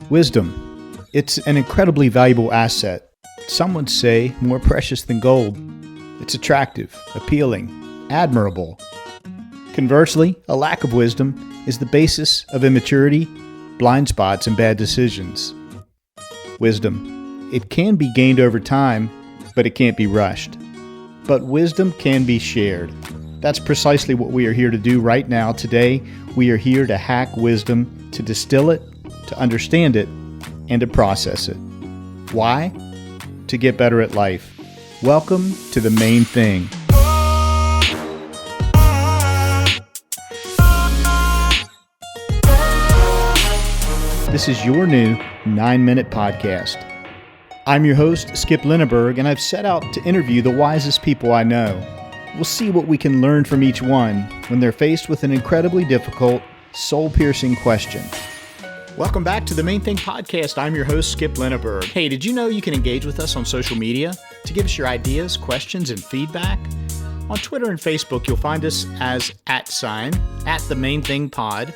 Wisdom. It's an incredibly valuable asset. Some would say more precious than gold. It's attractive, appealing, admirable. Conversely, a lack of wisdom is the basis of immaturity, blind spots, and bad decisions. Wisdom. It can be gained over time, but it can't be rushed. But wisdom can be shared. That's precisely what we are here to do right now. Today, we are here to hack wisdom, to distill it, to understand it, and to process it. Why? To get better at life. Welcome to The Main Thing. This is your new 9-minute podcast. I'm your host, Skip Linneberg, and I've set out to interview the wisest people I know. We'll see what we can learn from each one when they're faced with an incredibly difficult, soul-piercing question. Welcome back to the Main Thing podcast. I'm your host, Skip Linneberg. Hey, did you know you can engage with us on social media to give us your ideas, questions, and feedback? On Twitter and Facebook, you'll find us as @the-main-thing-pod.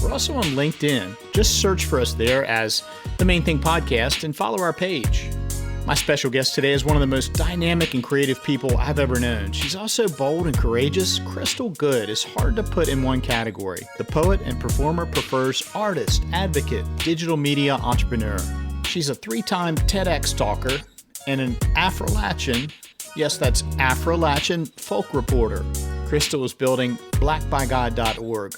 We're also on LinkedIn. Just search for us there as The Main Thing Podcast and follow our page. My special guest today is one of the most dynamic and creative people I've ever known. She's also bold and courageous. Crystal Good is hard to put in one category. The poet and performer prefers artist, advocate, digital media entrepreneur. She's a 3-time TEDx talker and an Afro-Latin, yes, that's Afro-Latin folk reporter. Crystal is building blackbygod.org,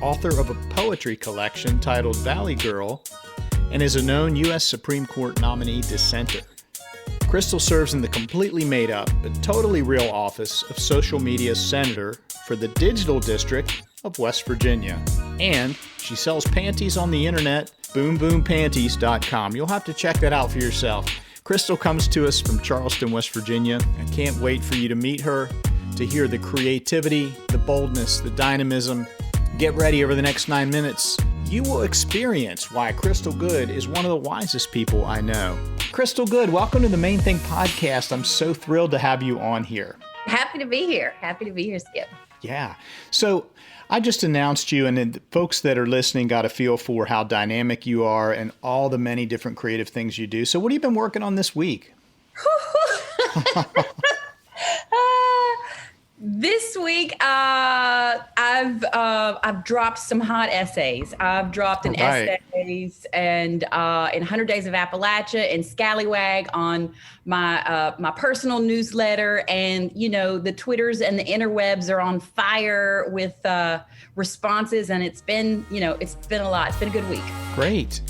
author of a poetry collection titled Valley Girl, and is a known U.S. Supreme Court nominee dissenter. Crystal serves in the completely made up but totally real office of social media senator for the digital district of West Virginia. And she sells panties on the internet, boomboompanties.com. You'll have to check that out for yourself. Crystal comes to us from Charleston, West Virginia. I can't wait for you to meet her, to hear the creativity, the boldness, the dynamism. Get ready over the next 9 minutes. You will experience why Crystal Good is one of the wisest people I know. Crystal Good, welcome to the Main Thing podcast. I'm so thrilled to have you on here. Happy to be here. Happy to be here, Skip. Yeah. So I just announced you, and the folks that are listening got a feel for how dynamic you are and all the many different creative things you do. So what have you been working on this week? This week, I've dropped some hot essays. I've dropped an essays and in 100 Days of Appalachia and Scallywag on my personal newsletter, and the Twitters and the interwebs are on fire with responses, and it's been a lot. It's been a good week. Great.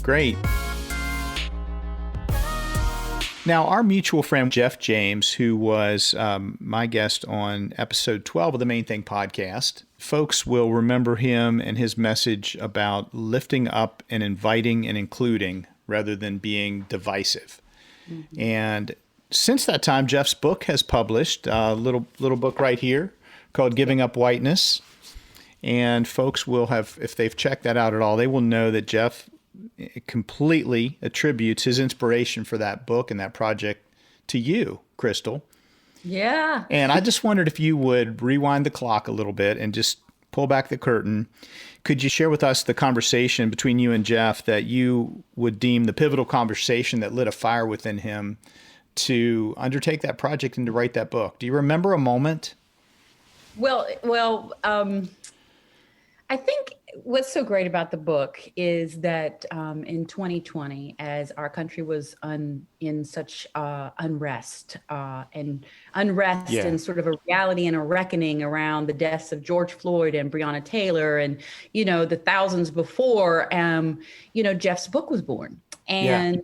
Now, our mutual friend, Jeff James, who was my guest on episode 12 of the Main Thing podcast, folks will remember him and his message about lifting up and inviting and including rather than being divisive. Mm-hmm. And since that time, Jeff's book has published, a little book right here called Up Whiteness. And folks will have, if they've checked that out at all, they will know that Jeff completely attributes his inspiration for that book and that project to you, Crystal. Yeah. And I just wondered if you would rewind the clock a little bit and just pull back the curtain. Could you share with us the conversation between you and Jeff that you would deem the pivotal conversation that lit a fire within him to undertake that project and to write that book? Do you remember a moment? Well, I think what's so great about the book is that in 2020, as our country was in such unrest and sort of a reality and a reckoning around the deaths of George Floyd and Breonna Taylor and, the thousands before, Jeff's book was born. And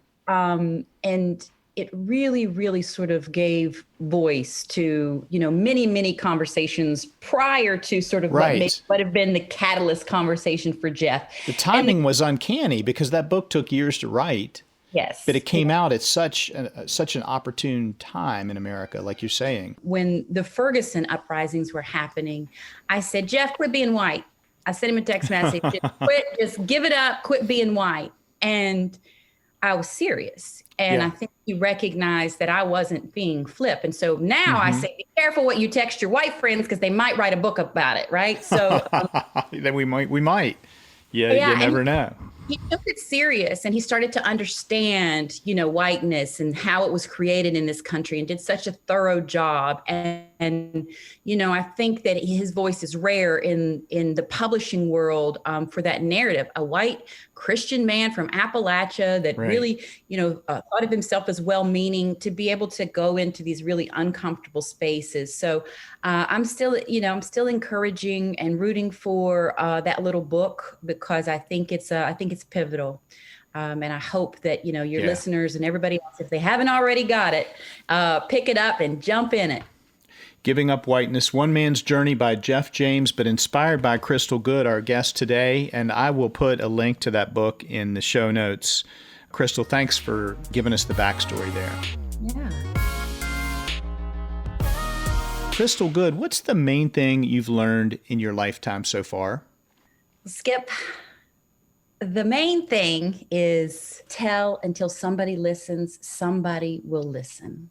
it really, really sort of gave voice to, many, many conversations prior to sort of what would have been the catalyst conversation for Jeff. The timing was uncanny because that book took years to write. Yes. But it came out at such an opportune time in America, like you're saying. When the Ferguson uprisings were happening, I said, Jeff, quit being white. I sent him a text message, just give it up, quit being white. And I was serious. And I think he recognized that I wasn't being flip. And so now I say, be careful what you text your white friends because they might write a book about it, right? So then we might. Yeah, you never know. he took it serious, and he started to understand, whiteness and how it was created in this country, and did such a thorough job. And I think that his voice is rare in the publishing world, for that narrative. A white Christian man from Appalachia that really, thought of himself as well-meaning, to be able to go into these really uncomfortable spaces. So I'm still encouraging and rooting for that little book, because I think it's pivotal. And I hope that, your listeners and everybody else, if they haven't already got it, pick it up and jump in it. Giving Up Whiteness, One Man's Journey by Jeff James, but inspired by Crystal Good, our guest today. And I will put a link to that book in the show notes. Crystal, thanks for giving us the backstory there. Yeah. Crystal Good, what's the main thing you've learned in your lifetime so far? Skip, the main thing is tell until somebody listens, somebody will listen.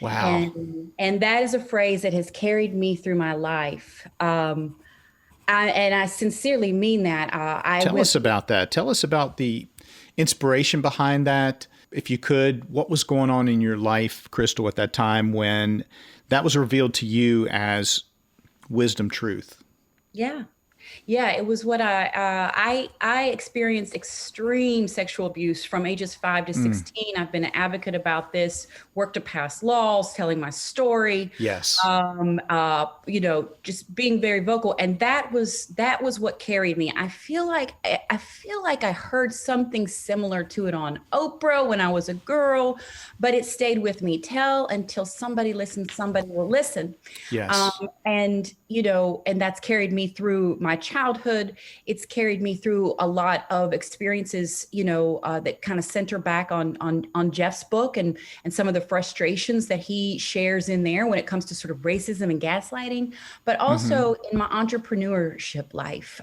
Wow. And that is a phrase that has carried me through my life. And I sincerely mean that. Tell us about that. Tell us about the inspiration behind that. If you could, what was going on in your life, Crystal, at that time when that was revealed to you as wisdom truth? Yeah, it was what I experienced extreme sexual abuse from ages 5 to 16. I've been an advocate about this, worked to pass laws, telling my story. Yes. Just being very vocal, and that was what carried me. I feel like I heard something similar to it on Oprah when I was a girl, but it stayed with me. Tell until somebody listens, somebody will listen. Yes. And that's carried me through my childhood. It's carried me through a lot of experiences, that kind of center back on Jeff's book and some of the frustrations that he shares in there when it comes to sort of racism and gaslighting, but also in my entrepreneurship life.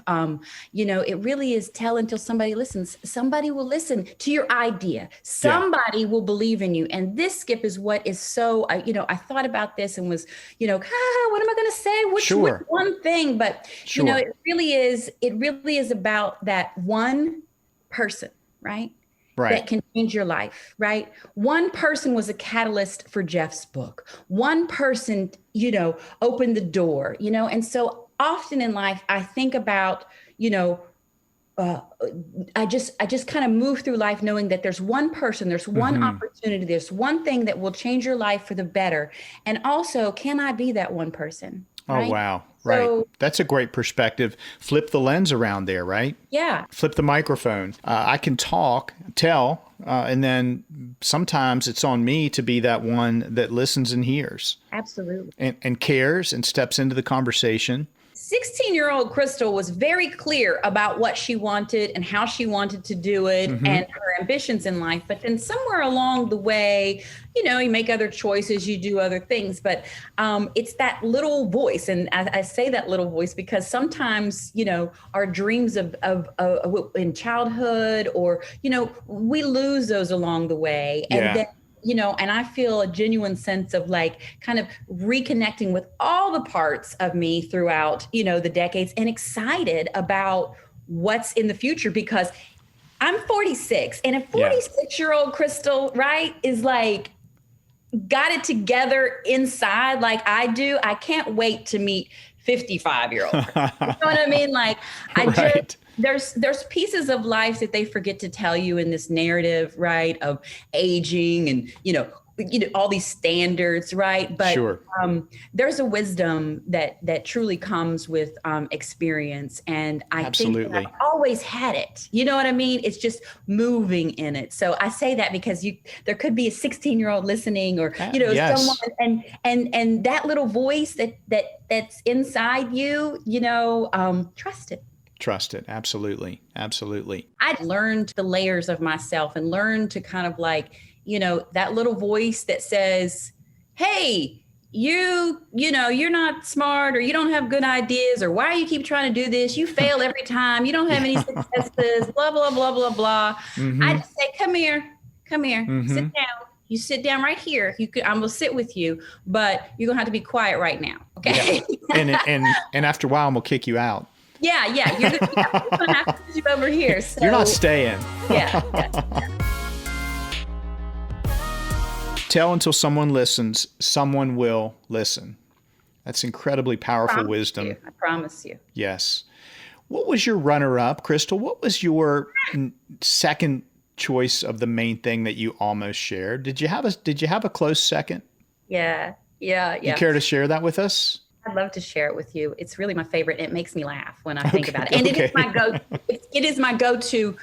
It really is tell until somebody listens. Somebody will listen to your idea. Somebody will believe in you. And this, Skip, is what is so, I thought about this and was, what am I going to say? Which one thing? But, it really is about that one person, right? That can change your life, right? One person was a catalyst for Jeff's book. One person, opened the door, and so often in life, I think about, I just kind of move through life knowing that there's one person, there's one opportunity, there's one thing that will change your life for the better. And also, can I be that one person? Right? Oh, wow. Right. That's a great perspective. Flip the lens around there, right? Yeah. Flip the microphone. I can tell, and then sometimes it's on me to be that one that listens and hears. Absolutely. And cares and steps into the conversation. 16-year-old Crystal was very clear about what she wanted and how she wanted to do it and her ambitions in life. But then somewhere along the way, you make other choices, you do other things. But it's that little voice. And I say that little voice because sometimes, our dreams of in childhood or, we lose those along the way. And then, and I feel a genuine sense of kind of reconnecting with all the parts of me throughout, the decades and excited about what's in the future because I'm 46 and a 46-year-old Crystal, right, is got it together inside like I do. I can't wait to meet 55-year-old. You know what I mean? There's pieces of life that they forget to tell you in this narrative, right? Of aging and, all these standards, right? But there's a wisdom that truly comes with experience. And I think that I've always had it. You know what I mean? It's just moving in it. So I say that because there could be a 16-year-old listening or, someone and that little voice that's inside you, trust it. Trust it. Absolutely. Absolutely. I learned the layers of myself and learned to kind of that little voice that says, hey, you're not smart or you don't have good ideas or why do you keep trying to do this? You fail every time. You don't have any successes, blah, blah, blah, blah, blah. I just say, come here, sit down. You sit down right here. I'm going to sit with you, but you're going to have to be quiet right now. Okay. Yeah. And after a while, I'm going to kick you out. Yeah. You're gonna have to move over here. So, you're not staying. Yeah. Tell until someone listens, someone will listen. That's incredibly powerful wisdom. I promise you. Yes. What was your runner-up, Crystal? What was your second choice of the main thing that you almost shared? Did you have a close second? Yeah. You care to share that with us? I'd love to share it with you. It's really my favorite. It makes me laugh when I think about it. And it is my go-to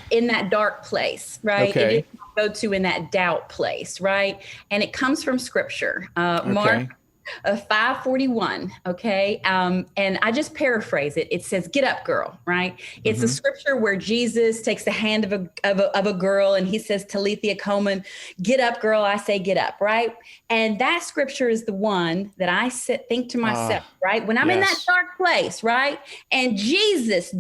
in that dark place, right? Okay. It is my go-to in that doubt place, right? And it comes from scripture. Mark 5:41. Okay. And I just paraphrase it. It says, "Get up, girl." Right. It's a scripture where Jesus takes the hand of a girl and he says, "Talitha Koman, get up, girl. I say, get up." Right. And that scripture is the one that I think to myself, right? When I'm in that dark place, right? And Jesus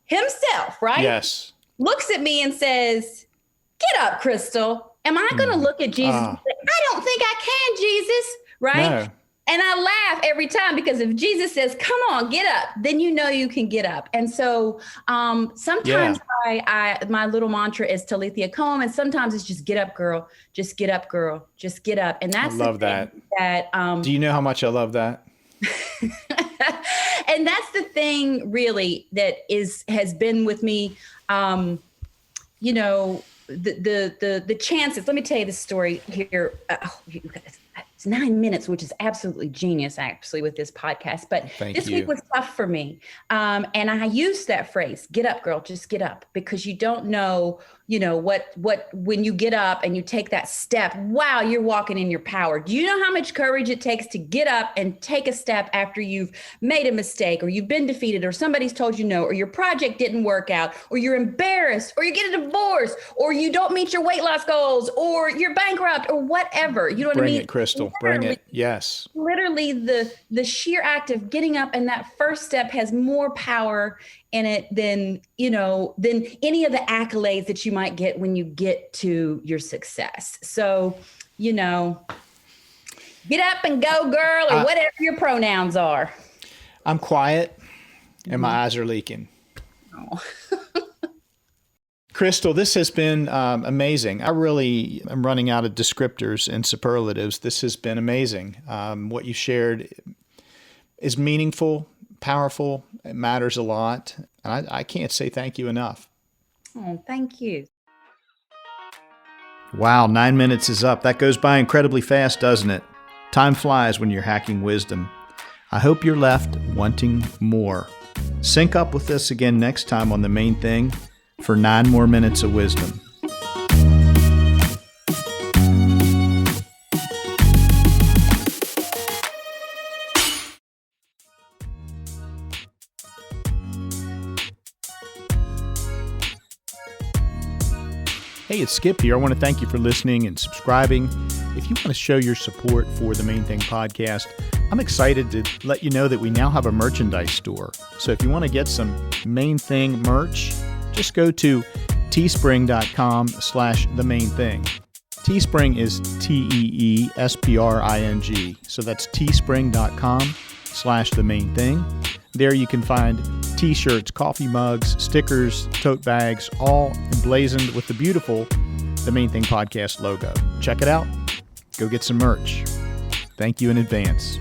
himself, right? Yes. Looks at me and says, "Get up, Crystal." Am I going to look at Jesus and say, "I don't think I can, Jesus." Right. No. And I laugh every time, because if Jesus says, "Come on, get up," then you know you can get up. And so sometimes my little mantra is Talitha Koum, and sometimes it's just "Get up, girl. Just get up, girl. Just get up." And that's I love that. Do you know how much I love that? And that's the thing really that has been with me. The chances. Let me tell you this story here. It's 9 minutes, which is absolutely genius, actually, with this podcast. But this week was tough for me. And I used that phrase, "Get up, girl, just get up," because you don't know, when you get up and you take that step, wow, you're walking in your power. Do you know how much courage it takes to get up and take a step after you've made a mistake, or you've been defeated, or somebody's told you no, or your project didn't work out, or you're embarrassed, or you get a divorce, or you don't meet your weight loss goals, or you're bankrupt, or whatever. You know what I mean? Bring it, Crystal. Bring it. Yes. Literally the sheer act of getting up, and that first step has more power in it than any of the accolades that you might get when you get to your success. So, get up and go, girl, or whatever your pronouns are. I'm quiet and my eyes are leaking. Oh. Crystal, this has been amazing. I really am running out of descriptors and superlatives. This has been amazing. What you shared is meaningful, powerful. It matters a lot. And I can't say thank you enough. Oh, thank you. Wow, 9 minutes is up. That goes by incredibly fast, doesn't it? Time flies when you're hacking wisdom. I hope you're left wanting more. Sync up with us again next time on The Main Thing for 9 more minutes of wisdom. Hey, it's Skip here. I want to thank you for listening and subscribing. If you want to show your support for the Main Thing podcast, I'm excited to let you know that we now have a merchandise store. So if you want to get some Main Thing merch, just go to teespring.com/themainthing. Teespring is TEESPRING. So that's teespring.com/themainthing. There you can find t-shirts, coffee mugs, stickers, tote bags, all emblazoned with the beautiful The Main Thing podcast logo. Check it out. Go get some merch. Thank you in advance.